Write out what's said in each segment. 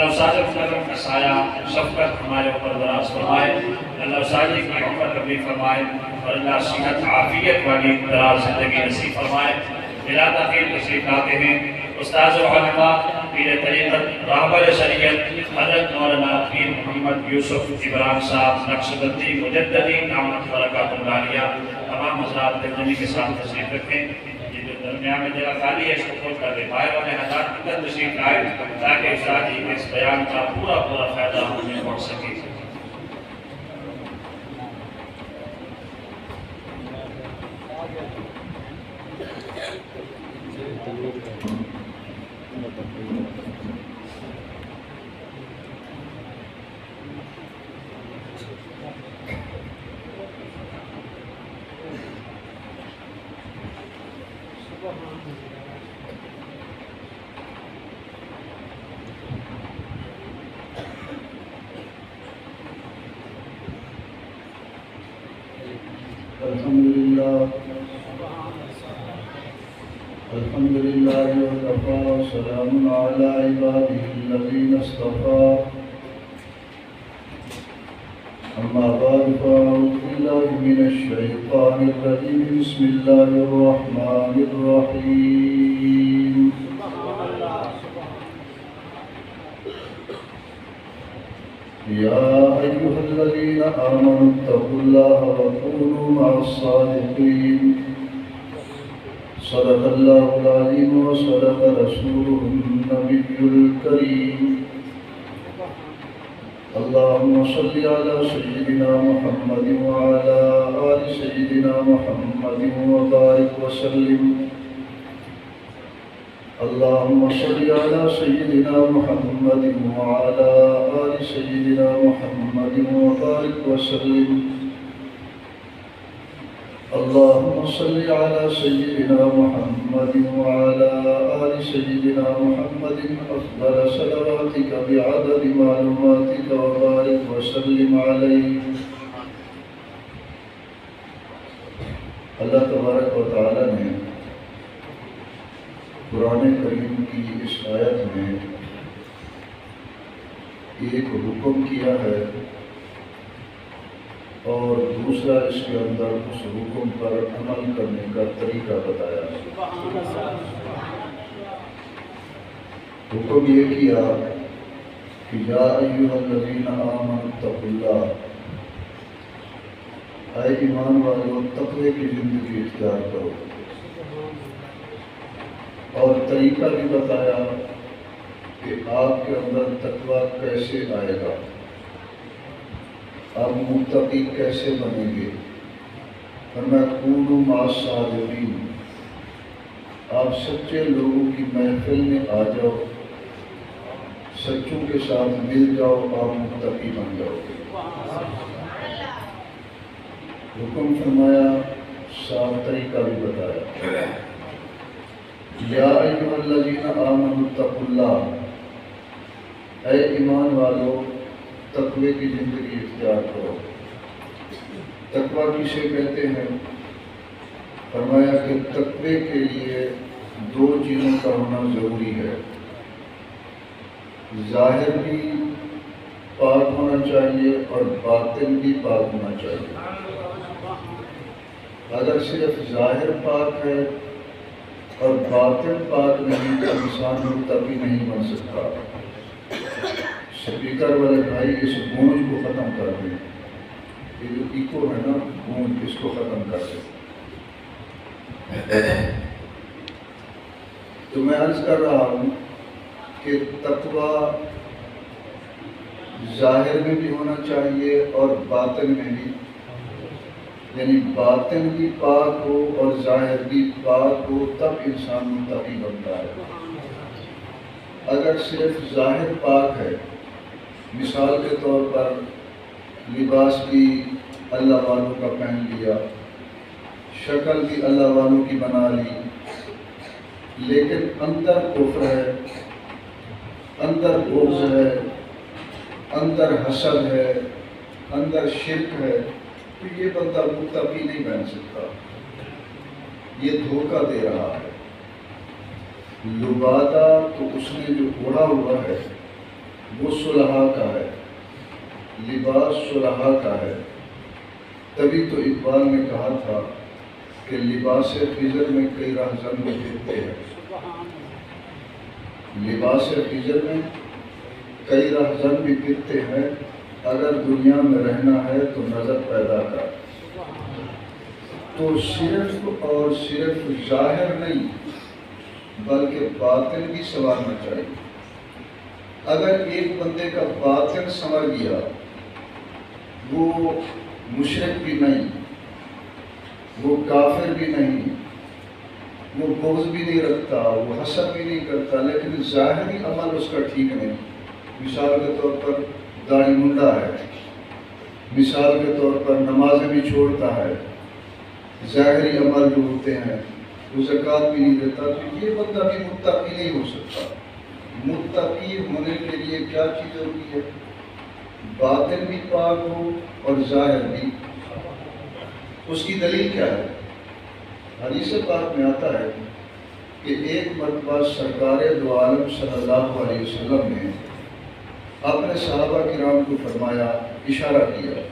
اللہ استاد محترم کا سایہ شفقت ہمارے اوپر دراز فرمائے، اللہ استاد کی عمر لمبی فرمائے اور اللہ صحت عافیت والی دراز زندگی نصیب فرمائے۔ بلا تاخیر تشریف لاتے ہیں استاذ و علماء پیر طریقت راہبر شریعت حضرت مولانا پیر محمد یوسف ابراہیم صاحب نقشبندی مجددی دامت برکاتہ العالیہ، تمام حضرات تجلی کے ساتھ تشریف رکھیں۔ یہ جو درمیان میں جگہ خالی ہے اس کو کھول کر دیں، باہر والے حضرات کی طرف تشریف لائے تاکہ استاد جی کے اس بیان کا پورا فائدہ ہمیں پہنچ سکے۔ الحمد لله وكفى وسلام على عباده الذين اصطفى أما بعد فأعوذ بالله من الشيطان الرجيم بسم الله الرحمن الرحيم يا أيها الذين آمنوا اتقوا الله وكونوا مع الصادقين صدق الله العظيم وصدق رسوله النبي الكريم اللهم صل على سيدنا محمد وعلى آل سيدنا محمد وبارك وسلم اللهم صل على سيدنا محمد وعلى آل سيدنا محمد وبارك وسلم اللهم صل على سيدنا محمد وعلى آل سيدنا محمد أفضل صلواتك بعدد معلوماتك وبارك وسلم عليه۔ اللہ تبارک و تعالی نے قرآن کریم کی اس آیت میں ایک حکم کیا ہے اور دوسرا اس کے اندر اس حکم پر عمل کرنے کا طریقہ بتایا۔ حکم یہ کیا کہ یا ایھا الذین آمنوا اتقوا اللہ، اے ایمان والو تقوی کی زندگی اختیار کرو، اور طریقہ بھی بتایا کہ آپ کے اندر تقوی کیسے آئے گا، آپ متقی کیسے بنیں گے۔ فرمایا کونوا مع الصادقین، آپ سچے لوگوں کی محفل میں آ جاؤ، سچوں کے ساتھ مل جاؤ، آپ متقی بن جاؤ گے۔ حکم فرمایا، صاف طریقہ بھی بتایا۔ یا ایھا الذین آمنوا اتقوا اللہ، اے ایمان والو تقوی کی زندگی اختیار کرو۔ تقوی کسے کہتے ہیں؟ فرمایا کہ تقوی کے لیے دو چیزوں کا ہونا ضروری ہے، ظاہر بھی پاک ہونا چاہیے اور باطن بھی پاک ہونا چاہیے۔ اگر صرف ظاہر پاک ہے اور باطن پاک نہیں تو انسان متقی نہیں بن سکتا۔ سپیکر والے بھائی اس گونج کو ختم کر دیں، یہ جو ایکو ہے نا گونج، اس کو ختم کر دیں۔ تو میں عرض کر رہا ہوں کہ تقوی ظاہر میں بھی ہونا چاہیے اور باطن میں بھی، یعنی باطن بھی پاک ہو اور ظاہر بھی پاک ہو تب انسان متقی بنتا ہے۔ اگر صرف ظاہر پاک ہے، مثال کے طور پر لباس بھی اللہ والوں کا پہن لیا، شکل بھی اللہ والوں کی بنا لی، لیکن اندر کفر ہے، اندر بغض ہے، اندر حسد ہے، اندر شرک ہے، تو یہ بندہ متقی نہیں بن سکتا، یہ دھوکہ دے رہا ہے۔ لبادہ تو اس نے جو اوڑھا ہوا ہے وہ صلحاء کا ہے، لباس صلحاء کا ہے۔ تبھی تو اقبال نے کہا تھا کہ لباس خضر میں کئی رہزن بھی پھرتے ہیں، لباس خضر میں کئی رہزن بھی پھرتے ہیں، اگر دنیا میں رہنا ہے تو نظر پیدا کر۔ تو صرف اور صرف ظاہر نہیں بلکہ باطن بھی سنوارنا چاہیے۔ اگر ایک بندے کا باطن سنور گیا، وہ مشرک بھی نہیں، وہ کافر بھی نہیں، وہ بغض بھی نہیں رکھتا، وہ حسد بھی نہیں کرتا، لیکن ظاہری عمل اس کا ٹھیک نہیں۔ مثال کے طور پر داڑھی منڈا ہے، مثال کے طور پر نمازیں بھی چھوڑتا ہے، ظاہری عمل جو ہوتے ہیں وہ زکوٰۃ بھی نہیں دیتا، تو یہ بندہ بھی متقی نہیں ہو سکتا۔ متقی ہونے کے لیے کیا چیز ضروری ہے؟ باطن بھی پاک ہو اور ظاہر بھی۔ اس کی دلیل کیا ہے؟ حدیث پاک میں آتا ہے کہ ایک مرتبہ سرکار دو عالم صلی اللہ علیہ وسلم نے اپنے صحابہ کرام کو فرمایا، اشارہ کیا،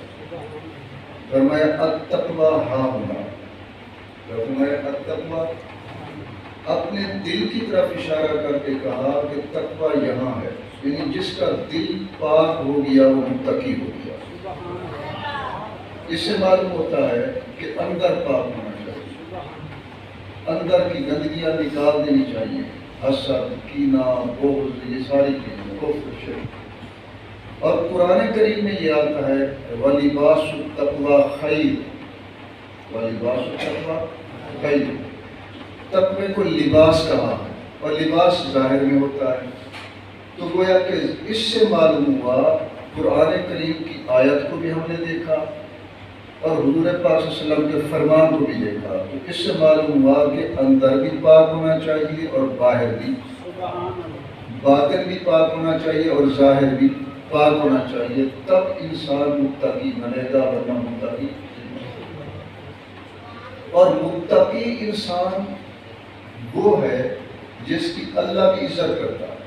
فرمایا التقویٰ ہاں ہونا، فرمایا التقویٰ، اپنے دل کی طرف اشارہ کر کے کہا کہ تقویٰ یہاں ہے، یعنی جس کا دل پاک ہو گیا وہ متقی ہو گیا۔ اس سے معلوم ہوتا ہے کہ اندر پاک ہونا چاہیے، اندر کی گندگیاں نکال دینی چاہیے، حسد، کینہ، بغض، یہ ساری چیزیں، کفر، شرک۔ اور قرآن کریم میں یہ آتا ہے وَلِبَاسُ التَّقْوَىٰ خَيْرٌ، وَلِبَاسُ التَّقْوَىٰ خَيْرٌ، تقوی کو لباس کہا ہے، اور لباس ظاہر میں ہوتا ہے۔ تو گویا کہ اس سے معلوم ہوا، قرآن کریم کی آیت کو بھی ہم نے دیکھا اور حضور پاک صلی اللہ علیہ وسلم کے فرمان کو بھی دیکھا، تو اس سے معلوم ہوا کہ اندر بھی پاک ہونا چاہیے اور باہر بھی، باطن بھی پاک ہونا چاہیے اور ظاہر بھی پاک ہونا چاہیے، تب انسان متقی بنے گا، ورنہ متقی۔ اور متقی انسان وہ ہے جس کی اللہ بھی عزت کرتا ہے۔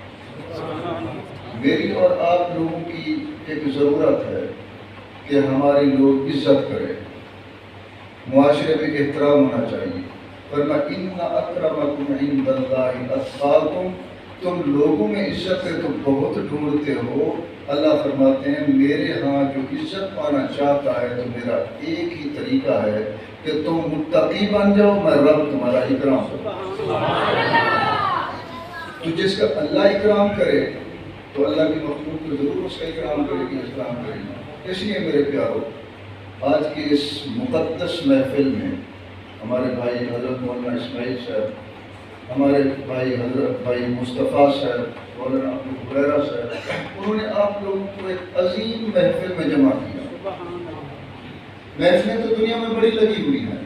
میری اور آپ لوگوں کی ایک ضرورت ہے کہ ہمارے لوگ عزت کریں، معاشرے میں احترام ہونا چاہیے۔ فرمایا ان اکرمکم عند اللہ اتقاکم، تم لوگوں میں عزت تو بہت ڈھونڈتے ہو، اللہ فرماتے ہیں میرے ہاں جو عزت پانا چاہتا ہے تو میرا ایک ہی طریقہ ہے کہ تم متقی بن جاؤ، میں رب تمہارا اکرام کروں۔ تو جس کا اللہ اکرام کرے تو اللہ کی مخلوق تو ضرور اس کا اکرام کرے گی، احترام کرے گی۔ اس لیے میرے پیارو، آج کی اس مقدس محفل میں ہمارے بھائی حضرت مولانا اسماعیل صاحب، ہمارے بھائی حضرت بھائی مصطفیٰ صاحب، مولانا ابو ہریرہ صاحب، انہوں نے آپ لوگوں کو ایک عظیم محفل میں جمع کیا۔ محفلیں تو دنیا میں بڑی لگی ہوئی ہیں،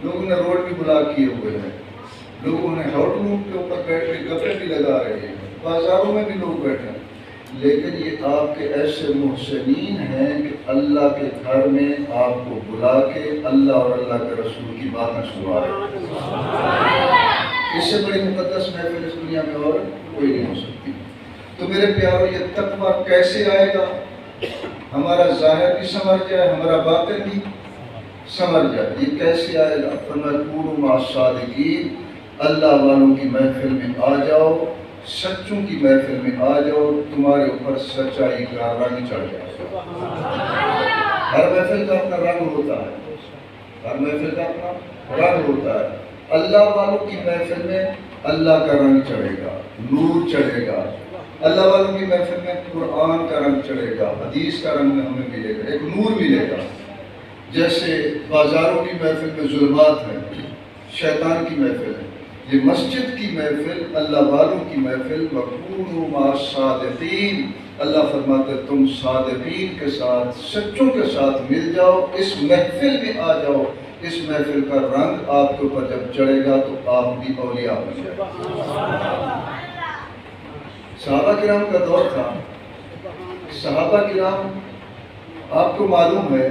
لوگوں نے روڈ بھی بلاک کیے ہوئے ہیں، لوگوں نے ہوٹلوں کے اوپر بیٹھ کے گپے بھی لگا رہے ہیں، بازاروں میں بھی لوگ بیٹھے ہیں، لیکن یہ آپ کے ایسے محسنین ہیں کہ اللہ کے گھر میں آپ کو بلا کے اللہ اور اللہ کے رسول کی باتیں سنا رہے ہیں۔ اس سے بڑی مقدس محفل اس دنیا میں اور کوئی نہیں ہو سکتی۔ تو میرے پیارو، یہ تقویٰ کیسے آئے گا؟ ہمارا ظاہر بھی سنور جائے، ہمارا باطن بھی سنور جائے۔ یہ کیسے آئے گا؟ فرمایا کونوا مع الصادقین، اللہ والوں کی محفل میں آ جاؤ، سچوں کی محفل میں آ جاؤ، تمہارے اوپر سچائی کا رنگ چڑھ جائے۔ ہر محفل کا اپنا رنگ ہوتا ہے، ہر محفل کا اپنا رنگ ہوتا ہے۔ اللہ والوں کی محفل میں اللہ کا رنگ چڑھے گا، نور چڑھے گا۔ اللہ والوں کی محفل میں قرآن کا رنگ چڑھے گا، حدیث کا رنگ ہمیں ملے گا، ایک نور ملے گا۔ جیسے بازاروں کی محفل میں ظلمات ہے، شیطان کی محفل ہے، یہ مسجد کی محفل، اللہ والوں کی محفل، وَكُونُوا مَعَ الصَّادِقِينَ، اللہ فرماتے ہیں تم صادقین کے ساتھ، سچوں کے ساتھ مل جاؤ، اس محفل میں آ جاؤ۔ اس محفل کا رنگ آپ کے اوپر جب چڑھے گا تو آپ بھی اولیاء بن جائیں۔ صحابہ کرام کا دور تھا، صحابہ کرام، آپ کو معلوم ہے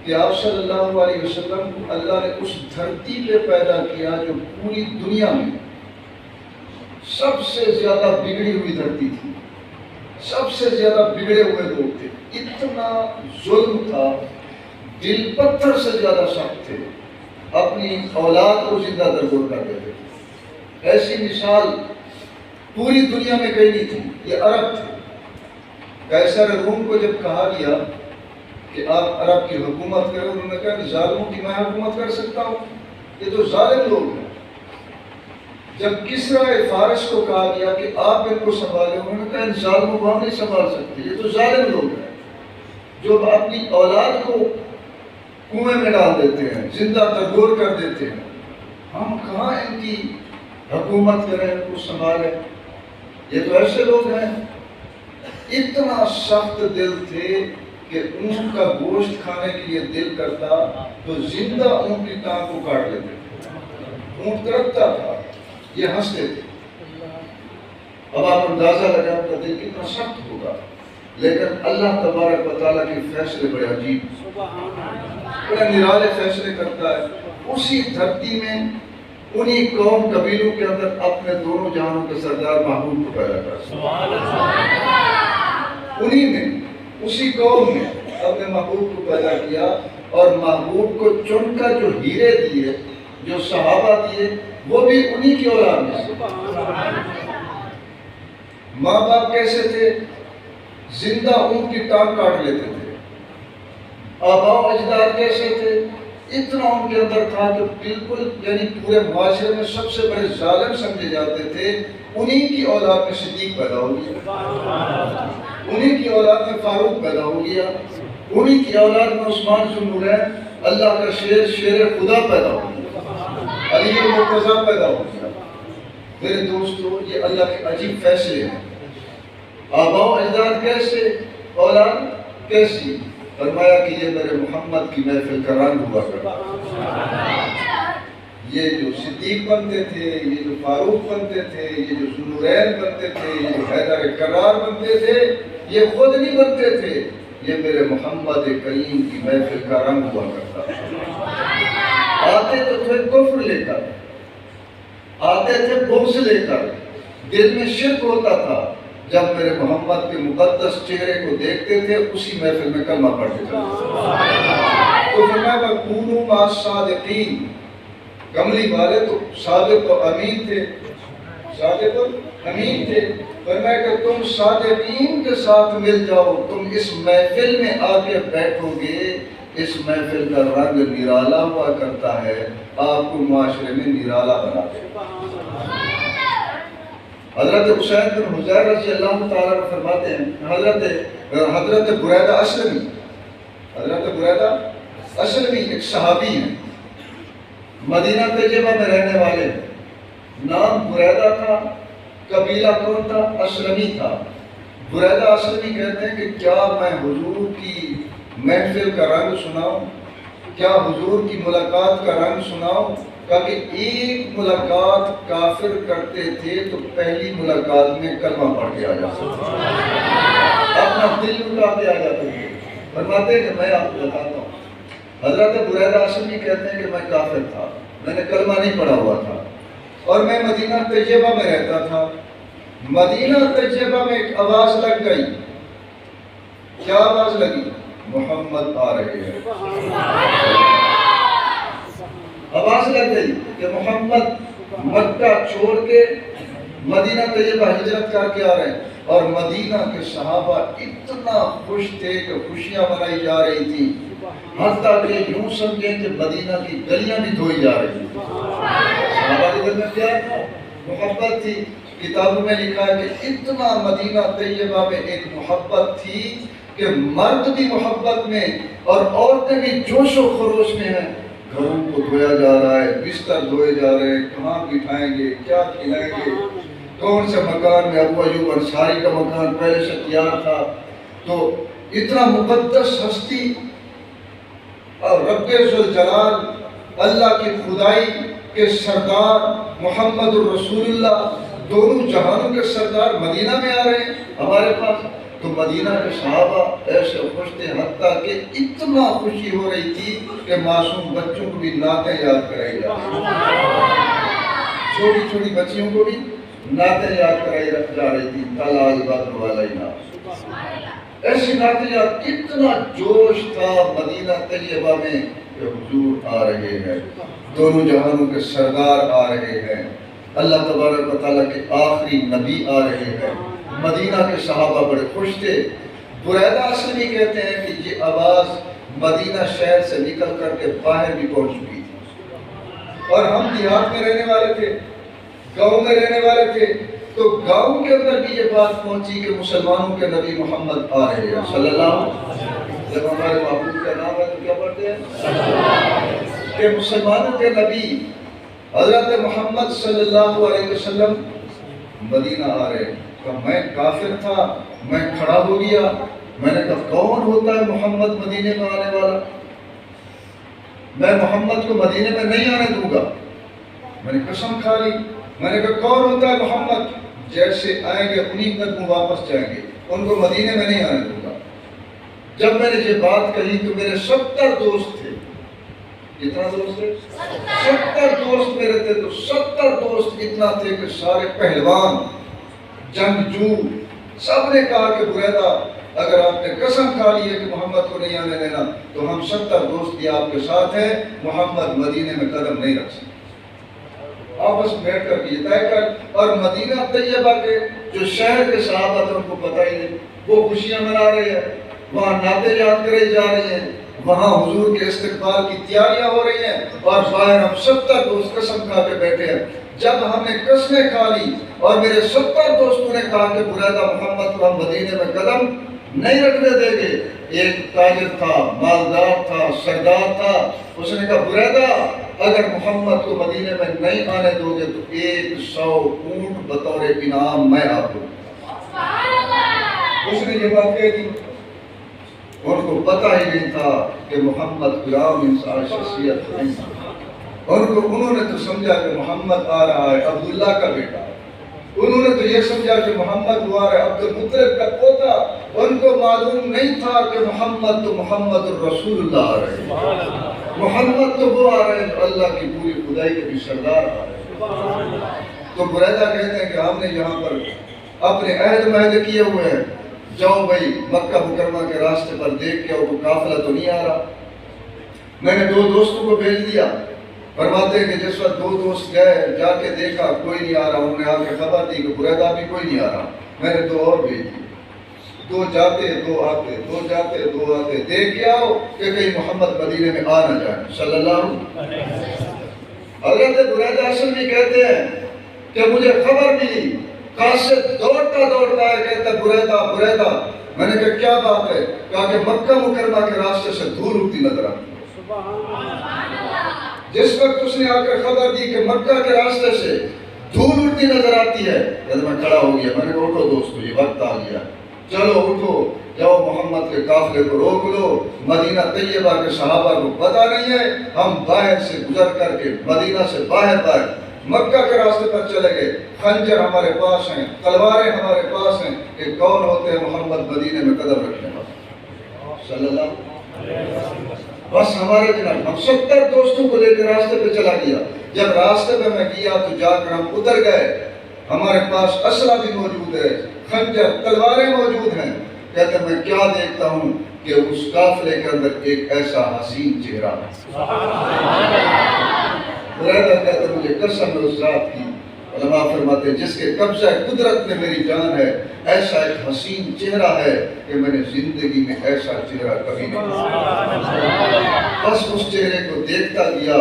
کہ آپ صلی اللہ علیہ وسلم کو اللہ نے اس دھرتی پہ پیدا کیا جو پوری دنیا میں سب سے زیادہ بگڑی ہوئی دھرتی تھی، سب سے زیادہ بگڑے ہوئے لوگ تھے، اتنا ظلم تھا، دل پتھر سے زیادہ سخت تھے، اپنی اولاد کو زندہ درگور کر دیتے تھے۔ ایسی مثال پوری دنیا میں کہیں نہیں تھی، یہ عرب تھے۔ قیصر روم کو جب کہا گیا کہ آپ عرب کی حکومت کریں، انہوں نے کہا کہ ظالموں کی میں حکومت کر سکتا ہوں، یہ تو ظالم لوگ ہیں۔ جب کسریٰ فارس کو کہا گیا کہ آپ ان کو سنبھالیں، انہوں نے کہا ان ظالموں کو ہم نہیں سنبھال سکتے، یہ تو ظالم لوگ ہیں جو اپنی اولاد کو کنویں میں ڈال دیتے ہیں، زندہ درگور کر دیتے ہیں، ہم کہاں ان کی حکومت کریں، ان کو سنبھالیں، یہ تو ایسے لوگ ہیں۔ اتنا سخت دل تھے کہ اونٹ کا گوشت کھانے کے لیے دل کرتا تو زندہ اونٹ کی ٹانگ کو کاٹ لیتے، اونٹ تڑپتا تھا، یہ ہنستے تھے۔ اب آپ اندازہ لگا ان کا دل کتنا سخت ہوگا، لیکن اللہ تبارک و تعالیٰ کے فیصلے بڑے عجیب، بڑے نرالے فیصلے کرتا ہے۔ اسی دھرتی میں انہی قوم قبیلوں کے اندر اپنے دونوں جہانوں کے سردار محبوب کو پیدا کرتا، انہی نے اسی قوم نے اپنے محبوب کو پیدا کیا، اور محبوب کو چن کر جو ہیرے دیے، جو صحابہ دیے، وہ بھی انہی کی اولاد میں سے۔ ماں باپ کیسے تھے؟ زندہ اونٹ کی ٹانگ کاٹ لیتے تھے۔ آباء و اجداد کیسے تھے؟ اتنا ان کے اندر تھا کہ بالکل یعنی پورے معاشرے میں سب سے بڑے ظالم سمجھے جاتے تھے۔ انہی کی اولاد میں صدیق پیدا ہو گیا، انہی کی اولاد میں فاروق پیدا ہو گیا، انہی کی اولاد میں عثمان ذو النورین اللہ کا شیر خدا پیدا ہو گیا، علی مرتضیٰ پیدا ہو گیا۔ میرے دوستو، یہ اللہ کے عجیب فیصلے ہیں۔ آباء و اجداد کیسے، اولاد کیسی؟ فرمایا کہ یہ میرے محمد کی محفل کا رنگ ہوا کرتا، یہ جو صدیق بنتے تھے، یہ جو فاروق بنتے تھے، یہ جو ذو النورین بنتے تھے، یہ جو حیدر کرار بنتے تھے، یہ خود نہیں بنتے تھے، یہ میرے محمد کریم کی محفل کا رنگ ہوا کرتا۔ آتے تو تھے کفر لے کر، آتے تھے بغض لے کر، دل میں شرک ہوتا تھا، جب میرے محمد کے مقدس چہرے کو دیکھتے تھے اسی محفل میں کلمہ پڑھتے تھے۔ تو فرمایا وَكُونُوا مَعَ الصَّادِقِينَ، کملی والے تو صادق و امین تھے، صادق و امین تھے۔ فرمایا کہ تم صادقین کے ساتھ مل جاؤ، تم اس محفل میں آ کے بیٹھو گے، اس محفل کا رنگ نرالا ہوا کرتا ہے، آپ کو معاشرے میں نرالا بنا دے۔ حضرت حسین بن حضیر رضی اللہ تعالیٰ فرماتے ہیں، حضرت بریدہ اسلمی، حضرت بریدہ اسلمی ایک صحابی ہیں، مدینہ طیبہ میں رہنے والے، نام بریدہ تھا، قبیلہ کون تھا؟ اسلمی تھا۔ بریدہ اسلمی کہتے ہیں کہ کیا میں حضور کی محفل کا رنگ سناؤں، کیا حضور کی ملاقات کا رنگ سناؤں؟ کہا کہ ایک ملاقات کافر کرتے تھے تو پہلی ملاقات میں کلمہ پڑھ کے آ جاتے تھے، اپنا دل لٹا کے آ جاتے تھے۔ فرماتے ہیں کہ میں آپ کو بتاتا ہوں، حضرت بریدہ اسلمی کہتے ہیں کہ میں کافر تھا، میں نے کلمہ نہیں پڑھا ہوا تھا، اور میں مدینہ طیبہ میں رہتا تھا۔ مدینہ طیبہ میں ایک آواز لگ گئی۔ کیا آواز لگی؟ محمد آ رہے ہیں۔ آواز لگ گئی کہ محمد مکہ چھوڑ کے مدینہ طیبہ ہجرت کر کے آ رہے ہیں، اور مدینہ کے صحابہ اتنا خوش تھے کہ خوشیاں منائی جا رہی تھیں، حتیٰ کہ یوں سمجھیں کہ مدینہ کی گلیاں بھی دھوئی جا رہی تھیں۔ صحابہ کے دل میں کیا تھا؟ محبت تھی۔ کتابوں میں لکھا ہے کہ اتنا مدینہ طیبہ میں ایک محبت تھی کہ مرد بھی محبت میں اور عورتیں بھی جوش و خروش میں ہیں۔ گھروں کو دھویا جا رہا ہے، بستر دھوئے جا رہے ہیں، کہاں بٹھائیں گے، کیا کھلائیں گے، کون سے مکان میں ابو ایوب انصاری کا مکان پہلے سے تیار تھا۔ تو اتنا مقدس ہستی اور رب ذوالجلال اللہ کی خدائی کے سردار محمد الرسول اللہ، دونوں جہانوں کے سردار مدینہ میں آ رہے ہیں ہمارے پاس۔ تو مدینہ کے صحابہ ایسے خوش تھے، حتیٰ کہ اتنا خوشی ہو رہی تھی کہ معصوم بچوں کو بھی نعتیں یاد کرائی جا رہی تھی، چھوٹی چھوٹی بچیوں کو بھی نعتیں یاد کرائی جا رہی تھی۔ طلع البدر علینا ایسی ناتیہ کتنا جوش تھا مدینہ طیبہ میں کہ حضور آ رہے ہیں، دونوں جہانوں کے سردار آ رہے ہیں، اللہ تبارک و تعالیٰ کے آخری نبی آ رہے ہیں۔ مدینہ کے صحابہ بڑے خوش تھے۔ بریدہ اسلمی کہتے ہیں کہ یہ آواز مدینہ شہر سے نکل کر کے باہر بھی پہنچ چکی تھی، اور ہم دیہات میں رہنے والے تھے، گاؤں میں رہنے والے تھے، تو گاؤں کے اندر بھی یہ بات پہنچی کہ مسلمانوں کے نبی محمد آ رہے ہیں صلی اللہ علیہ وسلم۔ جب ہمارے محبوب کا نام ہے تو کیا پڑھتے ہیں کہ مسلمانوں کے نبی حضرت محمد صلی اللہ علیہ وسلم مدینہ آ رہے ہیں۔ کہ میں کافر تھا، میں کھڑا ہو گیا، میں نے کہا کون ہوتا ہے محمد مدینے میں آنے والا؟ میں محمد کو مدینے میں نہیں آنے دوں گا۔ میں نے قسم کھا لی، میں نے کہا کون ہوتا ہے محمد؟ جیسے آئیں گے انہی قدموں واپس جائیں گے، ان کو مدینے میں نہیں آنے دوں گا۔ جب میں نے یہ بات کہی تو میرے 70 دوست تھے۔ کتنا دوست تھے؟ 70 دوست میرے تھے، تو 70 دوست اتنا تھے کہ سارے پہلوان، جنگجو، سب نے کہا کہ بریدہ اگر آپ نے قسم کھا لی ہے کہ محمد کو نہیں آنے دینا تو ہم 70 دوست بھی آپ کے ساتھ ہیں، محمد مدینے میں قدم نہیں رکھ سکتے۔ آپس میں بیٹھ کر یہ طے کر، اور مدینہ طیبہ کے جو شہر کے صحابہ تھے ان کو پتہ ہی نہیں، وہ خوشیاں منا رہے ہیں، وہاں نعتیں یاد کرے جا رہے ہیں، وہاں حضور کے استقبال کی تیاریاں ہو رہی ہیں، اور باہر ہم 70 دوست قسم کھا کے بیٹھے ہیں۔ جب ہم نے قسمیں کھا لی اور میرے 70 دوستوں نے کہا کہ بریدہ محمد کو ہم مدینے میں قدم نہیں رکھنے دیں گے، ایک تاجر تھا، مالدار تھا، سردار تھا، اس نے کہا بریدہ اگر محمد کو مدینے میں نہیں آنے دو گے تو 100 اونٹ بطور انعام میں آپ کو۔ اس نے یہ بات کہہ دی۔ ان کو پتہ ہی نہیں تھا کہ محمد غلام انسان شخصیت نہیں تھا۔ انہوں نے تو سمجھا کہ محمد آ رہا ہے عبداللہ کا بیٹا، انہوں نے تو یہ سمجھا کہ محمد وہ آ رہا ہے عبد المطلب کا پوتا۔ ان کو معلوم نہیں تھا کہ محمد الرسول اللہ آ رہے ہیں، محمد تو وہ آ رہے ہیں جو اللہ کی پوری خدائی کے بھی سردار آ رہے ہیں۔ تو بریدہ کہتے ہیں کہ ہم نے یہاں پر اپنے عہد معاہدے کیے ہوئے ہیں، جاؤ بھائی مکہ مکرمہ کے راستے پر دیکھ کے وہ قافلہ تو نہیں آ رہا۔ میں نے 2 دوستوں کو بھیج دیا، فرماتے ہیں کہ جس وقت 2 دوست گئے جا کے دیکھا کوئی نہیں آ رہا، انہوں نے آ کے خبر دی کہ بریدہ بھی کوئی نہیں آ رہا۔ میں نے 2 اور بھیج دی، 2 جاتے 2 آتے، 2 جاتے 2 آتے، دیکھ کے آؤ کہ کہیں محمد مدینے میں آ نہ جائیں صلی اللہ علیہ وسلم۔ حضرت بریدہ اصل بھی کہتے ہیں کہ مجھے خبر ملی، قاصد دوڑتا دوڑتا ہے، کہتا بریدہ میں نے کہا کیا بات ہے؟ کہا کہ مکہ مکرمہ کے راستے سے دھول اٹھتی نظر آتی ہے۔ جس وقت اس نے آ کر خبر دی کہ مکہ کے راستے سے دھول اٹھتی نظر آتی ہے، جب میں کھڑا ہو گیا، میں نے کہا اٹھو دوستو یہ وقت آ گیا، چلو اٹھو، جاؤ محمد کے قافلے کو روک لو۔ مدینہ طیبہ کے صحابہ کو پتہ نہیں ہے، ہم باہر سے گزر کر کے مدینہ سے باہر مکہ کے راستے پر چلے گئے، خنجر ہمارے پاس ہیں، تلواریں ہمارے پاس ہیں، کہ کون ہوتے ہیں محمد مدینے میں قدم رکھنے والے صلی اللہ علیہ وسلم۔ بس ہمارے جناب ہم 70 دوستوں کو لے کے راستے پہ چلا گیا۔ جب راستے پہ میں گیا تو جا کر ہم اتر گئے، ہمارے پاس اسلحہ بھی موجود ہے، خنجر تلواریں موجود ہیں۔ کہتے میں کیا دیکھتا ہوں کہ اس قافلے کے اندر ایک ایسا حسین چہرہ ہے۔ بریدہ کہتے مجھے قسم ہے اس ذات کی، علماء فرماتے ہیں جس کے قبضہ قدرت میں میری جان ہے، ایسا ایک حسین چہرہ ہے کہ میں نے زندگی میں ایسا چہرہ کبھی نہیں دیکھا۔ بس اس چہرے کو دیکھتا گیا،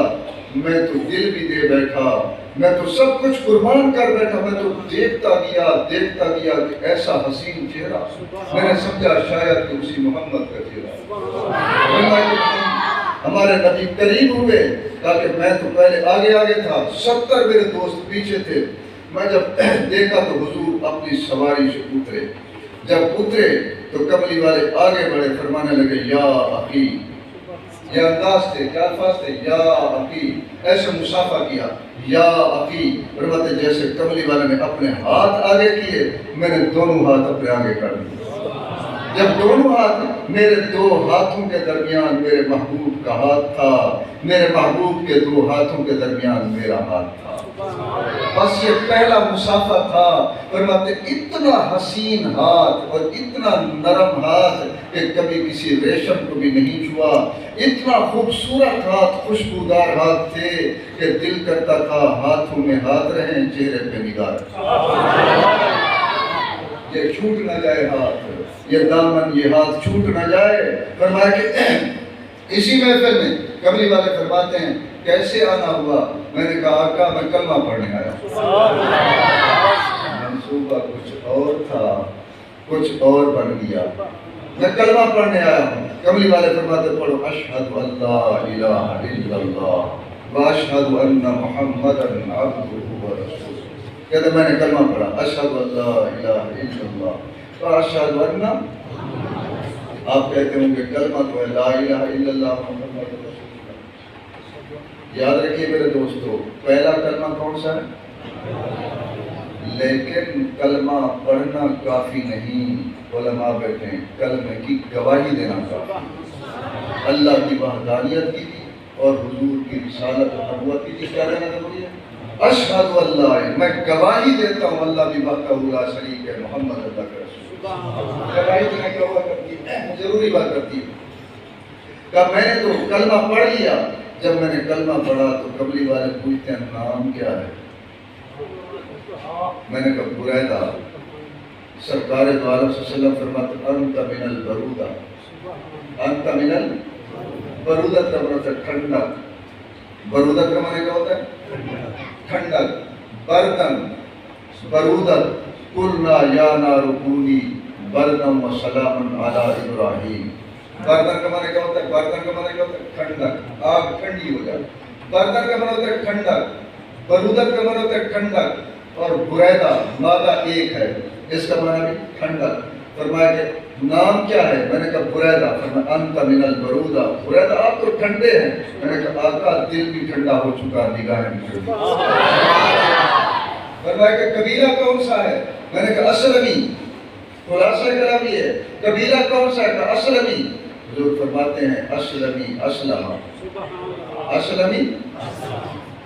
میں تو دل بھی دے بیٹھا، میں تو سب کچھ قربان کر بیٹھا، میں تو دیکھتا گیا کہ ایسا حسین چہرہ، میں نے سمجھا شاید کہ اسی محمد کا چہرہ۔ ہمارے نبی قریب ہوئے، تاکہ میں تو پہلے آگے تھا، 70 میرے دوست پیچھے تھے۔ میں جب دیکھا تو حضور اپنی سواری سے اترے، جب اترے تو کملی والے آگے بڑھے، فرمانے لگے یا اخی، یہ انداز تھے، کیا الفاظ تھے، یا اخی، ایسے مصافحہ کیا، یا اخی، فرماتے جیسے کملی والے نے اپنے ہاتھ آگے کیے، میں نے دونوں ہاتھ اپنے آگے کر دیے۔ جب دونوں ہاتھ، میرے 2 ہاتھوں کے درمیان میرے محبوب کا ہاتھ تھا، میرے محبوب کے 2 ہاتھوں کے درمیان میرا ہاتھ تھا۔ بس یہ پہلا مسافہ تھا. فرماتے اتنا حسین ہاتھ اور اتنا نرم ہاتھ کہ کبھی کسی ریشم کو بھی نہیں چھوا. اتنا خوبصورت ہاتھ، خوشبودار ہاتھ تھے کہ دل کرتا تھا ہاتھوں میں ہاتھ رہیں، چہرے پہ نگاہ رہیں. یہ چھوٹ نہ جائے ہاتھ، یہ دامن، یہ ہاتھ چھوٹ نہ جائے. فرمایا کہ اسی محفل میں کملی والے فرماتے ہیں کیسے آنا ہوا؟ میں نے کہا آقا میں کلمہ پڑھنے آیا. منصوبہ کچھ اور تھا، کچھ اور بن گیا. میں کلمہ پڑھنے آیا ہوں. کملی والے فرماتے پڑھو اشہد ان لا الہ الا اللہ واشہد ان محمدا عبدہ ورسولہ. کہتے میں نے کلمہ پڑھا اشہد ان لا الہ الا اللہ واشہد ان. آپ کہتے ہوں کہ کلمہ تو ہے لا الہ الا اللہ محمد رسول اللہ. یاد رکھیے میرے دوستو، پہلا کلمہ کون سا ہے؟ لیکن کلمہ پڑھنا کافی نہیں. علماء بیٹھے ہیں، کلمے کی گواہی دینا کافی. اللہ کی وحدانیت کی تھی اور حضور کی رسالت و نبوت کی تھی. کیا دینا ضروری ہے؟ اشہد اللہ، میں گواہی دیتا ہوں اللہ بھی وحدہ لا شریک ہے، محمد اللہ کا رسول. گواہی دینا کیا ہوا کرتی ہے؟ ضروری بات کرتی ہے. کہ میں نے تو کلمہ پڑھ لیا. جب میں نے کلمہ پڑھا تو قبلی والے پوچھتے ہیں نام کیا ہے؟ میں نے کہا بریدہ. سرکار دو عالم صلی اللہ علیہ وسلم فرماتے انت من البرودہ. انت من البرودہ کا مطلب ہے ٹھنڈک. برودہ کا معنی کیا ہوتا ہے؟ ٹھنڈک. بردن برودت قلنا یا نار کونی بردن و سلام علی ابراہیم. بردن کا معنی کیا ہوتا ہے؟ بردن کا معنی کیا ہوتا ہے؟ ٹھنڈک. آگ ٹھنڈی ہو جائے. بردن کا معنی ہوتا ہے ٹھنڈک. برودت کا معنی ہوتا ہے ٹھنڈک. اور بریدہ مادہ ایک ہے، اس کا معنی بھی ٹھنڈک. فرمایا کہ نام کیا ہے؟ میں نے کہا بریدہ. فرمایا انت من البرودہ. بریدہ آپ تو ٹھنڈے ہیں. میں نے کہا آقا دل بھی ٹھنڈا ہو چکا، نگاہیں بھی ٹھنڈی. فرمایا کہ قبیلہ کون سا ہے؟ میں نے کہا اسلمی. خلاصہ کلام یہ ہے قبیلہ کون سا ہے؟ کہا اسلمی. حضور فرماتے ہیں اسلمی اسلم. اسلمی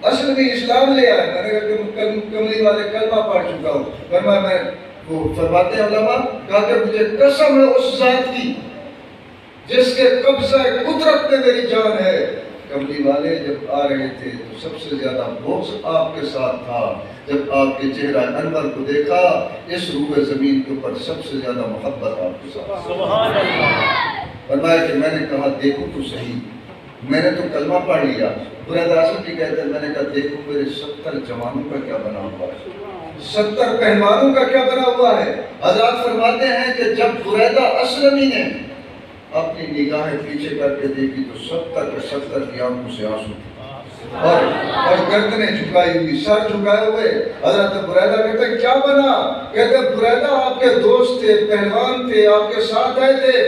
اسلمی اسلام لے آئے. میں نے کہا کملی والے کلمہ پڑھ چکا ہوں. فرمایا میں وہ فرماتے ہیں علماء کہا کہ مجھے قسم ہے اس ذات کی جس کے قبضہ قدرت میں میری جان ہے. کملی والے جب آ رہے تھے تو سب سے زیادہ بغض آپ کے ساتھ تھا. جب آپ کے چہرہ انور کو دیکھا اس روح زمین کے اوپر سب سے زیادہ محبت آپ کے ساتھ. فرمایا کہ میں نے کہا دیکھو تو صحیح، میں نے تو کلمہ پڑھ لیا. بریدہ اصل کی کہتے ہیں میں نے کہا دیکھو میرے 70 جوانوں کا کیا بنا ہوا ہے، 70 پہلوانوں کا کیا بنا ہوا ہے. حضرات فرماتے ہیں کہ جب بریدہ اسلمی نے اپنی نگاہیں پیچھے کر کے دیکھی تو 70 کے 70 کی آنکھوں سے آنسو اور گردنیں جھکائی ہوئی، سر جھکائے ہوئے. حضرت بریدہ کہتے ہیں کیا بنا؟ کہتے ہیں بریدہ آپ کے دوست تھے، پہلوان تھے، آپ کے ساتھ آئے تھے.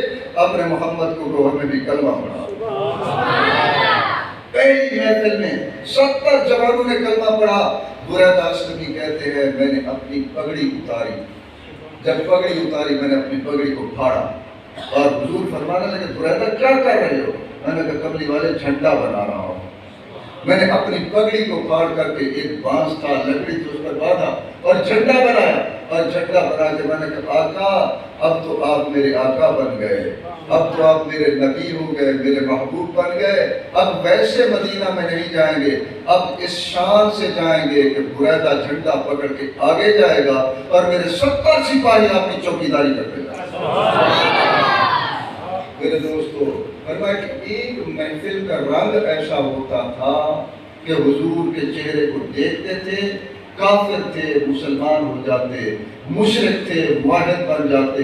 اپنے محمد کو ہمیں بھی کلمہ پڑھا. پہلی محفل میں 70 جوانوں نے کلمہ پڑھا. بریدہ اسلمی کہتے ہیں میں نے اپنی پگڑی اتاری. جب پگڑی اتاری میں نے اپنی پگڑی کو پھاڑا اور حضور فرمانے لگے بریدہ کیا کر رہے ہو؟ میں نے کہا قبلی والے جھنڈا بنا رہا ہوں. میں نے اپنی پگڑی کو پھاڑ کر کے ایک بانس تھا لکڑی تھی اس پر باندھا اور جھنڈا بنایا. اور جھنڈا بنا کے میں نے کہا آقا اب تو آپ میرے آقا بن گئے، اب تو آپ میرے نبی ہو گئے، میرے محبوب بن گئے. اب ویسے مدینہ میں نہیں جائیں گے، اب اس شان سے جائیں گے کہ بریدہ جھنڈا پکڑ کے آگے جائے گا اور میرے 70 سپاہی آپ کی چوکیداری کرتے جائیں. میرے دوستو فرمایا کہ ایک محفل کا رنگ ایسا ہوتا تھا کہ حضور کے چہرے کو دیکھتے تھے، کافر تھے مسلمان ہو جاتے، مشرک تھے موحد بن جاتے،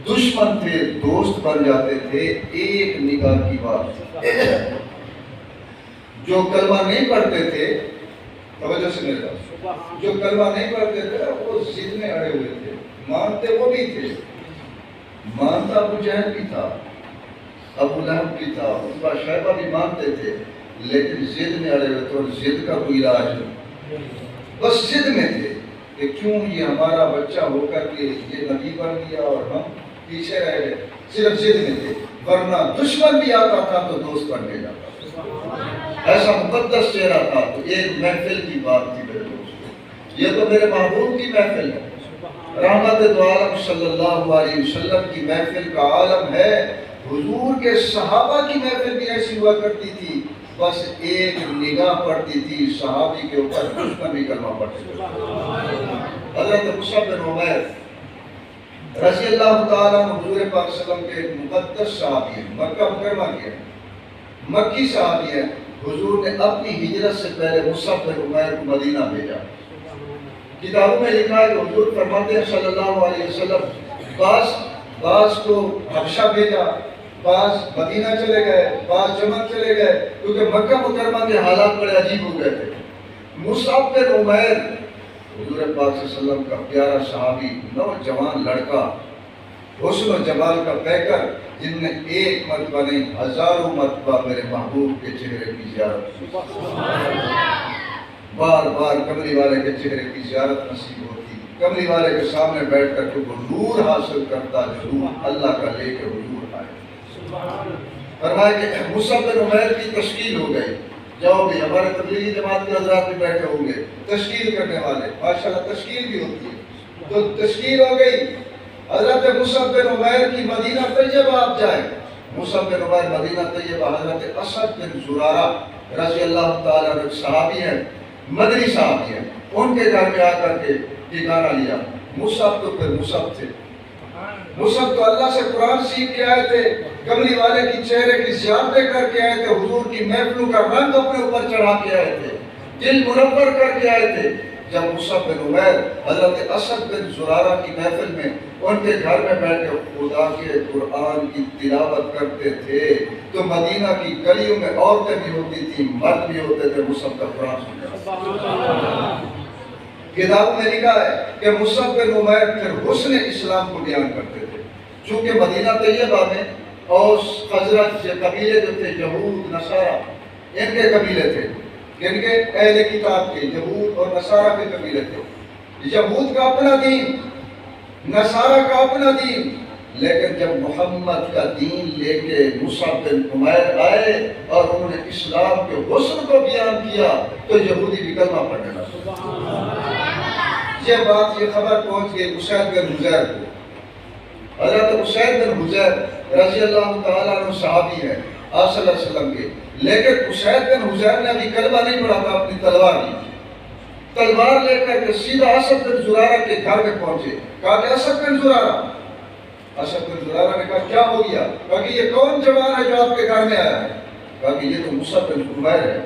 دشمن تھے دوست بن جاتے تھے. ایک نگاہ کی بات. جو کلمہ نہیں پڑھتے تھے، توجہ سے میرے پاس، جو کلمہ نہیں پڑھتے تھے وہ ضد میں اڑے ہوئے تھے. مانتے وہ بھی تھے، مانتا ابو جہل بھی تھا، ابو لہب بھی تھا، عتبہ شیبہ بھی مانتے تھے، لیکن ضد میں اڑے ہوئے تھے. اور ضد کا کوئی علاج نہیں، بس ضد میں تھے کہ کیوں یہ ہمارا بچہ ہو کر کے یہ نبی بن گیا اور ہم پیچھے رہ گئے. صرف ضد میں تھے، ورنہ دشمن بھی آتا تھا تو دوست بن کے جاتا تھا. ایسا مقدس چہرہ تھا. تو ایک محفل کی بات تھی میرے دوست. یہ تو میرے محبوب کی محفل ہے، رحمت دو عالم صلی اللہ علیہ وسلم کی محفل کا عالم ہے۔ حضور کے صحابہ کی محفل بھی ایسی ہوا کرتی تھی، بس ایک نگاہ پڑتی تھی صحابی کے اوپر، اس میں بھی کلمہ پڑتے تھے۔ حضرت مصعب بن عمیر رضی اللہ تعالیٰ عنہ حضور پاک صلی اللہ علیہ وسلم کے مقدس صحابی ہیں، مکہ مکرمہ کے ہیں، مکی صحابی ہیں۔ حضور نے اپنی ہجرت سے پہلے مصعب بن عمیر کو مدینہ بھیجا۔ کتابوں میں لکھا ہے کہ حضور فرماتے ہیں صلی اللہ علیہ وسلم، بعض کو حبشہ بھیجا، بعض مدینہ چلے گئے، بعض یمن چلے گئے، کیونکہ مکہ مکرمہ کے حالات بڑے عجیب ہو گئے تھے۔ مصعب بن عمیر حضور پاک صلی اللہ علیہ وسلم کا پیارا صحابی، نوجوان لڑکا، حسن و جمال کا پیکر، جن نے ایک مرتبہ نہیں ہزاروں مرتبہ میرے محبوب کے چہرے کی زیارت کی۔ بار بار کملی والے کے چہرے کی زیارت نصیب ہوتی، کملی والے کے سامنے بیٹھ کر کے وہ نور حاصل کرتا جو نور اللہ کا لے کے حضور آئے۔ فرمایا کہ مصعب بن عمیر کی تشکیل ہو گئی، جاؤ بھی ہمارے تبلیغی جماعت کے حضرات بھی بیٹھے ہوں گے، تشکیل کرنے والے، ماشاءاللہ تشکیل بھی ہوتی ہے، تو تشکیل ہو گئی۔ حضرت مصعب بن عمیر کی مدینہ طیبہ آپ جائیں، مصعب بن عمیر مدینہ طیبہ، حضرت اسد بن زرارہ رضی اللہ تعالیٰ عنہ صحابی ہیں، مدنی صحابی ہیں، ان کے گھر میں آ کر کے ٹھکانہ لیا۔ مصعب تو پھر مصعب تھے، مصعب تو اللہ سے قرآن سیکھ کے آئے تھے، کملی والے کی چہرے کی زیارتیں کر کے آئے تھے، حضور کی محفلوں کا رنگ اپنے اوپر چڑھا کے آئے تھے، دل منور کر کے آئے تھے۔ جب مصعب بن عمیر حضرت اسد بن زرارہ کی محفل میں ان کے گھر میں بیٹھ کے خدا کے قرآن کی تلاوت کرتے تھے تو مدینہ کی گلیوں میں عورتیں بھی ہوتی تھیں، مرد بھی ہوتے تھے، مصعب کا قرآن سنتے۔ کتاب میں لکھا ہے کہ مصعب بن عمیر پھر حسن اسلام کو بیان کرتے تھے، چونکہ مدینہ طیبہ میں اوس خزرج کے قبیلے جو تھے، یہود نصارہ، ان کے قبیلے تھے، ان کے اہل کتاب کے، یہود اور نصارہ کے قبیلے تھے۔ یہود کا اپنا دین، نصارہ کا اپنا دین، لیکن جب محمد کا دین لے کے مصعب بن عمیر آئے اور انہوں نے اسلام کے حسن کو بیان کیا تو یہودی بھی کلمہ پڑھنے لگے۔ یہ بات، یہ خبر پہنچ گئی اسید بن حضیر کو۔ حضرت اسید بن حضیر رضی اللہ تعالیٰ عنہ صحابی ہے آپ صلی اللہ علیہ وسلم کے، لیکن اسید بن حضیر نے ابھی کلمہ نہیں پڑھا تھا، اپنی تلوار لی، تلوار لے کر کے سیدھا اسد بن زرارہ کے گھر میں پہنچے۔ کہا کہ اسد بن زرارہ، اسد بن زرارہ نے کہا کیا ہو گیا؟ کہا کہ یہ کون جوان ہے جو آپ کے گھر میں آیا ہے؟ کہا کہ یہ تو مصعب بن عمیر ہے۔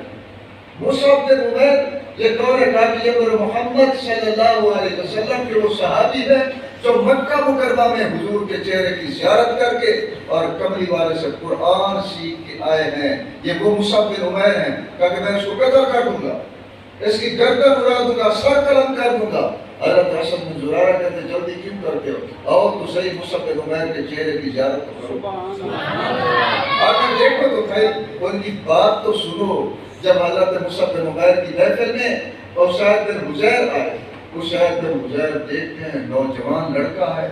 مصعب بن عمیر یہ کون ہے؟ کہا کہ یہ میرے محمد صلی اللہ علیہ وسلم کے وہ صحابی ہے جو مکہ مکرمہ میں حضور کے چہرے کی زیارت کر کے اور کملی والے سے قرآن سیکھ کے آئے ہیں، یہ وہ مصعب بن عمیر ہیں۔ کہا کہ میں اس کو قتل کر دوں گا، اس کی گردن اڑا دوں گا، سر قلم کر دوں گا۔ حضرت اسد بن زرارہ کہتے جلدی کیوں کرتے ہو؟ آؤ تو صحیح مصعب بن عمیر کے چہرے کی زیارت کرو، آگے دیکھو تو بھائی ان کی بات تو سنو۔ جب حضرت مصعب بن عمیر کی محفل میں اسید بن حضیر آئے، اسید بن حضیر دیکھتے ہیں نوجوان لڑکا ہے،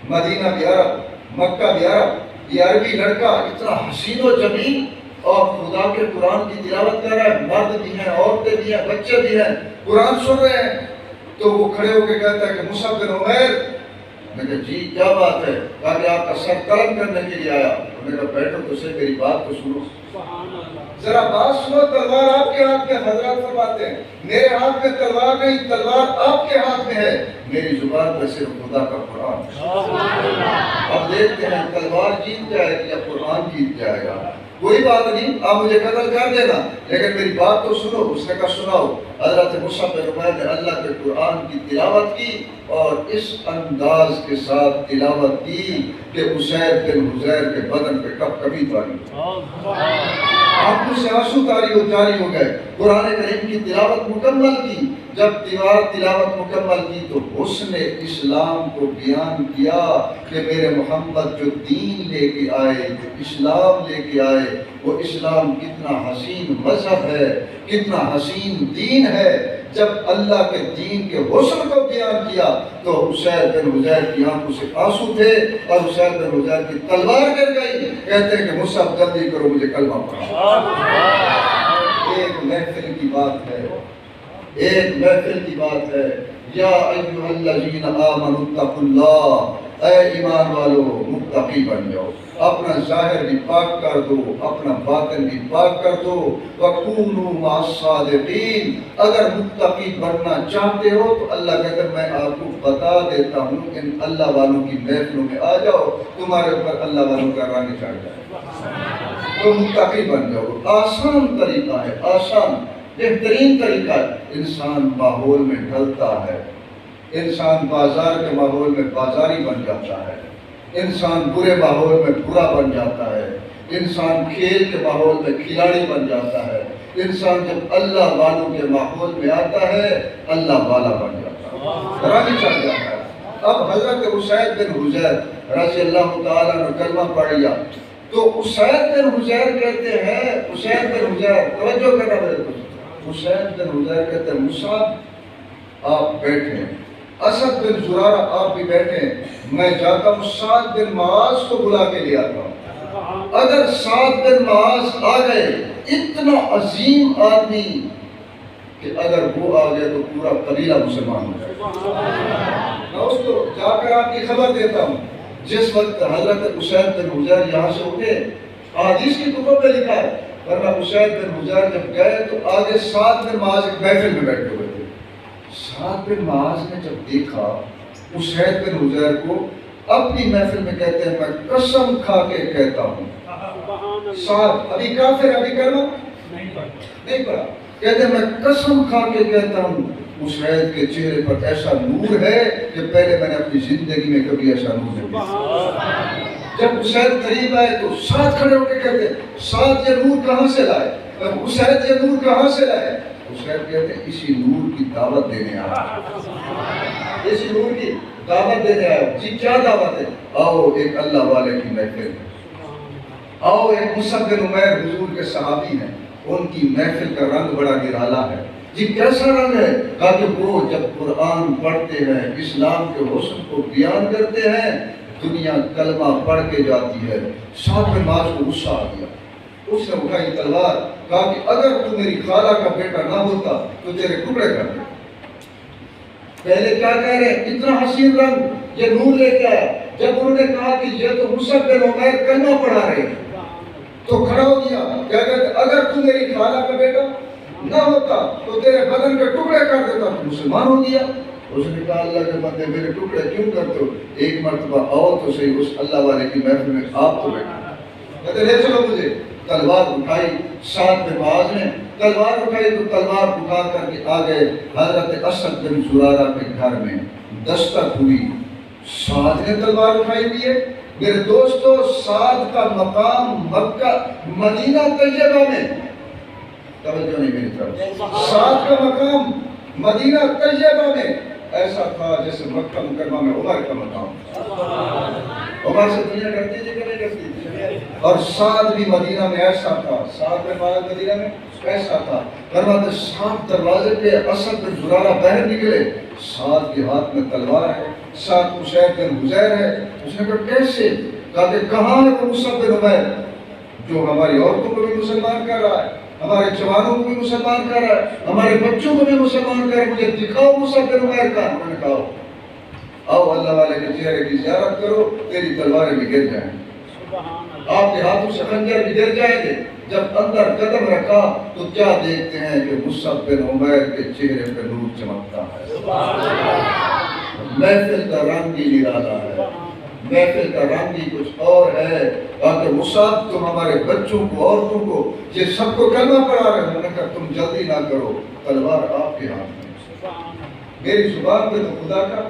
مدینہ بھی عرب، مکہ بھی عرب، یہ عربی لڑکا اتنا حسین و جمیل اور خدا کے قرآن کی تلاوت کر رہا ہے، مرد بھی ہیں، عورتیں بھی ہیں، بچے بھی ہیں، قرآن سن رہے ہیں۔ تو وہ کھڑے ہو کے کہتا ہے کہ مصعب بن عمیر، میں نے کہا جی کیا بات ہے؟ کہا کہ آپ کا سر قلم کرنے کے لیے آیا۔ میں نے کہا بیٹھو تو صحیح، میری بات تو سنو، ذرا بات سنو۔ تلوار آپ کے ہاتھ میں، حضرات فرماتے ہیں میرے ہاتھ میں تلوار نہیں، تلوار آپ کے ہاتھ میں ہے، میری زبان پہ صرف خدا کا قرآن۔ اب دیکھتے ہیں تلوار جیت جائے گی یا قرآن جیت جائے گا۔ کوئی بات نہیں، آپ مجھے قتل کر دینا لیکن میری بات تو سنو۔ اس نے کہا سناؤ۔ حضرت مصعب بن عمیر نے اللہ کے قرآن کی تلاوت کی اور اس انداز کے ساتھ تلاوت کی کہ اسید بن حضیر کے بدن پہ کب کبھی تاری آنکھوں سے آنسو جاری ہو گئے۔ قرآن کریم کی تلاوت مکمل کی، جب تلاوت مکمل کی تو حسن اسلام کو بیان کیا کہ میرے محمد جو دین لے کے آئے، جو اسلام لے کے آئے، وہ اسلام کتنا حسین مذہب ہے، کتنا حسین دین ہے۔ جب اللہ کے دین کے حسن کو بیان کیا تو اسید بن حضیر کی آنکھوں سے آنسو تھے اور اسید بن حضیر کی تلوار گر گئی۔ کہتے ہیں کہ مصعب جلدی کرو، مجھے کلمہ پڑھاؤ۔ ایک محفل کی بات ہے، ایک محفل کی بات ہے، یا ایھا الذین آمنوا اتقوا اللہ، اے ایمان والو متقی بن جاؤ، اپنا ظاہر بھی پاک کر دو، اپنا باطن بھی پاک کر دو، وَكُونُوا مَعَ الصَّادِقِينَ۔ اگر متقی بننا چاہتے ہو تو اللہ کہتا ہے میں آپ کو بتا دیتا ہوں، ان اللہ والوں کی محفلوں میں آ جاؤ، تمہارے اوپر اللہ والوں کا رنگ چڑھ جائے، تو متقی بن جاؤ۔ آسان طریقہ ہے، آسان بہترین طریقہ ہے۔ انسان ماحول میں ڈھلتا ہے، انسان بازار کے ماحول میں بازاری بن جاتا ہے، انسان برے ماحول میں برا بن جاتا ہے، انسان کھیل کے ماحول میں کھلاڑی بن جاتا ہے، انسان جب اللہ والوں کے ماحول میں آتا ہے اللہ والا بن جاتا ہے، رنگ چڑھ جاتا ہے۔ اب حضرت اسید بن حضیر رضی اللہ تعالیٰ نے کلمہ پڑھ لیا تو اسید بن حضیر کہتے ہیں، اسید بن حضیر توجہ کرنا میرے کو، اسید بن حضیر کہتے ہیں مصعب آپ بیٹھیں، اسد بن زرارہ آپ بھی بیٹھیں، میں جاتا ہوں سعد بن معاذ کو بلا کے لے آتا ہوں۔ اگر سعد بن معاذ آ گئے، اتنا عظیم آدمی کہ اگر وہ آ گئے تو پورا قبیلہ مسلمان ہو جائے، میں اس کو جا کر آپ کی خبر دیتا ہوں۔ جس وقت حضرت اسید بن حضیر یہاں سے اٹھے، حدیث کی کتب میں لکھا ہے، ورنہ اسید بن حضیر جب گئے تو آگے سعد بن معاذ ایک محفل میں بیٹھے ہوئے تھے۔ سعد بن معاذ نے جب دیکھا اسید بن حضیر کو، اپنی محفل میں کہتے ہیں میں قسم کھا کے کہتا ہوں، سعد ابھی کافر ابھی کلمہ نہیں پڑھا، کہتے ہیں میں قسم کھا کے کہتا ہوں اسید کے چہرے پر ایسا نور ہے کہ پہلے میں نے اپنی زندگی میں کبھی ایسا نور نہیں دیکھا۔ جب اسید قریب آئے تو سعد کھڑے ہو کے کہتے ہیں سعد یہ نور کہاں سے لائے؟ اسید یہ نور کہاں سے لائے؟ اسید کہتے ہیں اسی نور کی دعوت دینے آیا، اسی نور کی دعوت دینے آیا۔ جی کیا دعوت ہے؟ آؤ ایک اللہ والے کی محفل میں، آؤ ایک مصعب بن عمیر حضور کے صحابی ہیں، ان کی محفل کا رنگ بڑا نرالا ہے۔ جی کیسا رنگ ہے؟ کہا کہ وہ جب قرآن پڑھتے ہیں، اسلام کے حسن کو بیان کرتے ہیں، دنیا کلمہ پڑھ کے جاتی ہے۔ سعد بن معاذ کو غصہ آ گیا، اس نے اٹھائی تلوار، کہا کہ اگر تو میری خالہ کا بیٹا نہ ہوتا تو تیرے ٹکڑے کر دے۔ پہلے کیا کہہ رہے ہیں؟ اتنا حسین رنگ، یہ نور لے کے آیا۔ جب انہوں نے کہا کہ یہ تو مصعب بن عمیر کلمہ پڑھا رہے ہیں تو کھڑا ہو گیا، کیا کہتے ہیں اگر تو میری خالہ کا بیٹا نہ ہوتا تو تیرے بدن کے ٹکڑے کر دیتا، تو مسلمان ہو گیا۔ اس نے کہا اللہ کے بندے میرے ٹکڑے کیوں کرتے ہو؟ ایک مرتبہ آؤ تو صحیح اس اللہ والے کی محفل میں آپ تو بیٹھے، کہتے لے چلو مجھے۔ تلوار اٹھائی، سعد بن معاذ نے تلوار اٹھائی تو تلوار اٹھا کر کے آ گئے حضرت اسد بن زرارہ کے گھر میں، دستک ہوئی، سعد نے تلوار اٹھائی ہوئی ہے۔ میرے دوستو سعد کا مقام مکہ مدینہ طیبہ میں، توجہ نہیں میری طرف، سعد کا مقام مدینہ طیبہ میں ایسا تھا جیسے مکہ مکرمہ میں عمر کا مقام۔ عمر سے دنیا کرتی تھی کہ نہیں کرتی تھی؟ اور سعد بھی مدینہ میں ایسا تھا، سعد بن معاذ مدینہ میں ایسا تھا۔ فرماتے سعد دروازے پہ اسد بن زرارہ باہر نکلے، سعد کے ہاتھ میں تلوار ہے، سعد اسید بن حضیر ہے۔ اس نے کہا کیسے؟ کہا کہ کہاں ہے وہ مصعب بن عمیر جو ہماری عورتوں کو بھی مسلمان کر رہا ہے، ہمارے جوانوں کو بھی مسلمان کر رہا ہے، ہمارے بچوں کو بھی مسلمان کر رہا ہے، مجھے دکھاؤ مصعب بن عمیر کا۔ انہوں نے کہا آؤ اللہ والے کے چہرے کی زیارت کرو، تیری تلواریں بھی گر جائیں، آپ کے ہاتھوں سے خنجر بھی گر جائیں گے۔ جب اندر قدم رکھا تو کیا دیکھتے ہیں کہ مصعب بن عمیر کے چہرے پہ نور چمکتا ہے۔ محفل کا رنگ ہی نرالا ہے، محفل کا رنگ ہی کچھ اور ہے۔ کہ مصعب تم ہمارے بچوں کو، عورتوں کو، یہ سب کو کلمہ پڑھا رہے ہیں۔ انہوں نے کہا تم جلدی نہ کرو، تلوار آپ کے ہاتھ میں، میری زبان پہ تو خدا کا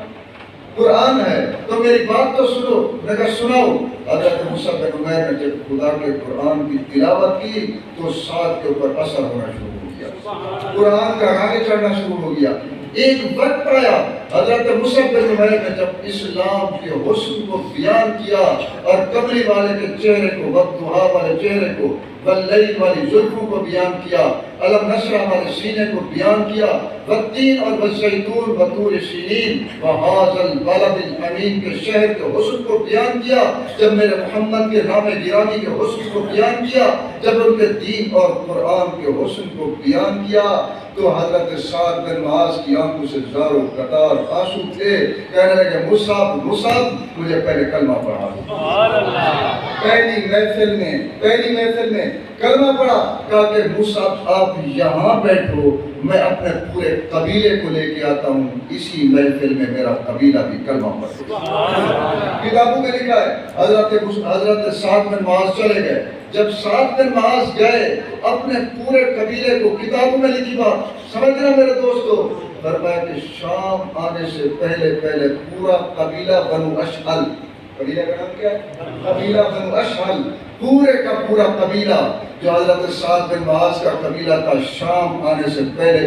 قرآن ہے، تو میری بات تو سنو۔ میں کہا سناؤ۔ حضرت مصعب بن عمیر نے جب خدا کے قرآن کی تلاوت کی تو سعد کے اوپر اثر ہونا شروع ہو گیا، قرآن کا رنگ چڑھنا شروع ہو گیا۔ ایک وقت آیا حضرت مصعب بن عمیر نے جب اسلام کے حسن کو بیان کیا اور قمری والے کے چہرے کو، وقت والے چہرے کو واللیل والی زلفوں کو بیان کیا، علم نشرح والے سینے کو بیان کیا، والتین اور والزیتون وطور سینین وہذا البلد الامین کے شہر کے حسن کو بیان کیا، جب میرے محمد کے نام گرامی کے حسن کو بیان کیا، جب ان کے دین اور قرآن کے حسن کو بیان کیا، تو حضرت سعد بن معاذ کی آنکھوں سے زار و قطار آنسو تھے، کہنے لگے مصعب مصعب مجھے پہلے کلمہ پڑھا دو۔ پہلی محفل میں کلمہ پڑھا، کہا کہ مصعب آپ یہاں بیٹھو، میں اپنے پورے قبیلے کو لے کے آتا ہوں، اسی محفل میں میرا قبیلہ بھی کلمہ پڑھے۔ کتابوں میں لکھا ہے حضرت سعد بن معاذ چلے گئے، جب سعد بن معاذ گئے اپنے پورے قبیلے کو، کتابوں میں لکھی بات سمجھنا میرے دوستو، فرمایا کہ شام آنے سے پہلے پورا قبیلہ بنو اشعل، قبیلہ کا نام کیا ہے؟ قبیلہ بنو اشعل، پورے کا پورا قبیلہ جو حضرت سعد بن معاذ کا قبیلہ تھا، شام آنے سے پہلے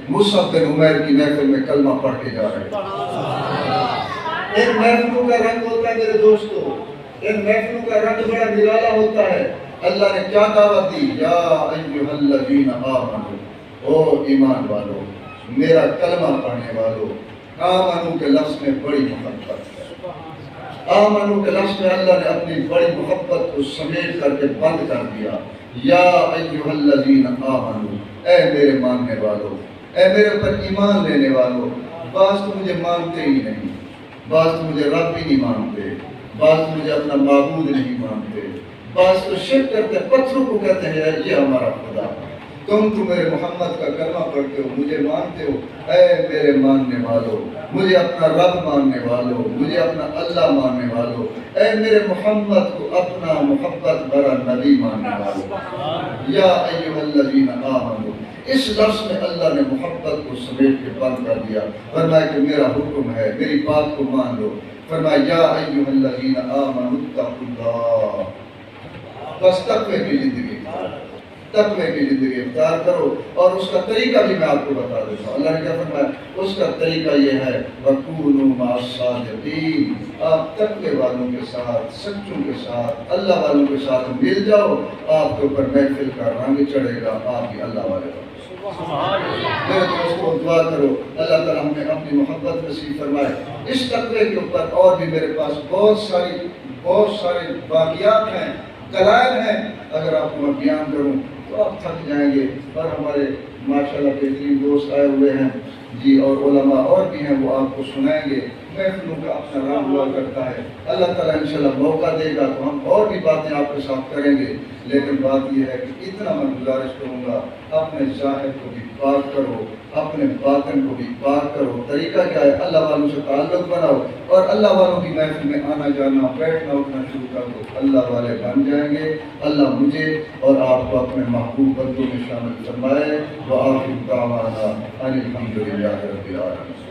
مصعب بن عمیر کی محفل میں کلمہ پڑھ کے جا رہے ہیں۔ ان محفلوں کا رنگ ہوتا ہے میرے دوستو، ان محفلوں کا رنگ بڑا نرالا ہوتا ہے۔ اللہ نے کیا دعوت دی؟ یا ایھا الذین آمنوا، او ایمان والو، میرا کلمہ پڑھنے والو۔ آمنو کے لفظ میں بڑی محبت ہے، آمنو کے لفظ میں اللہ نے اپنی بڑی محبت کو سمیٹ کر کے بند کر دیا۔ یا ایھا الذین آمنو، اے میرے ماننے والو، اے میرے پر ایمان لینے والو۔ بعض تو مجھے مانتے ہی نہیں، بعض تو مجھے رب بھی نہیں مانتے، بعض مجھے اپنا معبود نہیں مانتے، بعض تو شرک کرتے ہیں، پتھروں کو کہتے ہیں یہ ہمارا خدا۔ تم تو میرے محمد کا کلمہ پڑھتے ہو، مجھے مانتے ہو۔ اے میرے ماننے والو، مجھے اپنا رب ماننے والو، مجھے اپنا اللہ ماننے والو، اے میرے محمد کو اپنا محبت بھرا نبی ماننے والو۔ یا ایھا الذین آمنوا، اس لفظ میں اللہ نے محبت کو سمیٹ کے بند کر دیا، فرمایا کہ میرا حکم ہے، میری بات کو مان لو۔ فرمایا یا ایھا الذین آمنوا اتقوا اللہ، بس تقوی کی زندگی اختیار کرو، اور اس کا طریقہ بھی میں آپ کو بتا دیتا ہوں۔ اللہ نے کیا فرمایا؟ اس کا طریقہ یہ ہے وَكُونُوا مَعَ الصَّادِقِينَ، آپ تقوی والوں کے ساتھ، سچوں کے ساتھ، اللہ والوں کے ساتھ مل جاؤ، آپ کے اوپر محفل کا رنگ چڑھے گا، آپ بھی اللہ والے ہو۔ میرے دوستوں دعا کرو اللہ تعالیٰ ہمیں اپنی محبت نصیب فرمائے۔ اس تقوی کے اوپر اور بھی میرے پاس بہت سارے باقیات ہیں، دلائل ہیں، اگر آپ کو میں بیان کروں تو آپ تھک جائیں گے، اور ہمارے ماشاءاللہ بہترین دوست آئے ہوئے ہیں جی، اور علماء اور بھی ہیں، وہ آپ کو سنائیں گے۔ محفلوں کا اپنا رنگ ہوا کرتا ہے، اللہ تعالیٰ انشاءاللہ موقع دے گا تو ہم اور بھی باتیں آپ کے ساتھ کریں گے، لیکن بات یہ ہے کہ اتنا میں گزارش کروں گا، اپنے ظاہر کو بھی پاک کرو، اپنے باطن کو بھی پاک کرو۔ طریقہ کیا ہے؟ اللہ والوں سے تعلق بناؤ، اور اللہ والوں کی محفل میں آنا جانا، بیٹھنا اٹھنا شروع کر دو، اللہ والے بن جائیں گے۔ اللہ مجھے اور آپ کو اپنے محبوب بندوں میں شامل فرمائے۔ وآخر دعوانا ان الحمد للہ رب العالمین۔